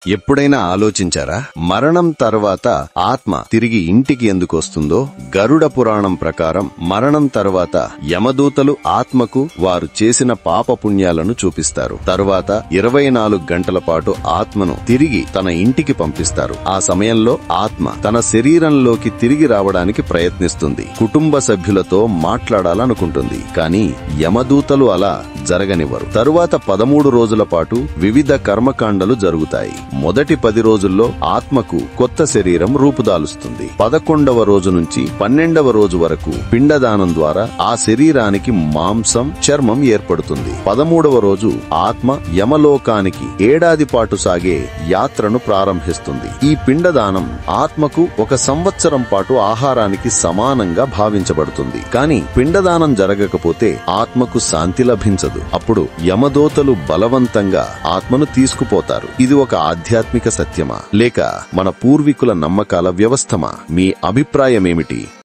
ఎప్పుడైనా ఆలోచించారా? మరణం తర్వాత ఆత్మ తిరిగి ఇంటికి ఎందుకు వస్తుందో? గరుడ పురాణం ప్రకారం మరణం తర్వాత యమదూతలు ఆత్మకు వారు చేసిన పాపపుణ్యాలను చూపిస్తారు. తరువాత 24 గంటల పాటు ఆత్మను తిరిగి తన ఇంటికి పంపిస్తారు. ఆ సమయంలో ఆత్మ తన శరీరంలోకి తిరిగి రావడానికి ప్రయత్నిస్తుంది. కుటుంబ సభ్యులతో మాట్లాడాలనుకుంటుంది. కానీ యమదూతలు అలా జరగనివ్వరు. తరువాత 13 రోజుల పాటు వివిధ కర్మకాండలు జరుగుతాయి. మొదటి 10 రోజుల్లో ఆత్మకు కొత్త శరీరం రూపుదాలుస్తుంది. 11వ రోజు నుంచి 12వ రోజు వరకు పిండదానం ద్వారా ఆ శరీరానికి మాంసం, చర్మం ఏర్పడుతుంది. 13వ రోజు ఆత్మ యమలోకానికి ఏడాది పాటు సాగే యాత్రను ప్రారంభిస్తుంది. ఈ పిండదానం ఆత్మకు 1 సంవత్సరం పాటు ఆహారానికి సమానంగా భావించబడుతుంది. కానీ పిండదానం జరగకపోతే ఆత్మకు శాంతి లభించదు. అప్పుడు యమదూతలు బలవంతంగా ఆత్మను తీసుకుపోతారు. ఇది ఒక ఆధ్యాత్మిక సత్యమా లేక మన పూర్వీకుల నమ్మకాల వ్యవస్థమా? మీ అభిప్రాయమేమిటి?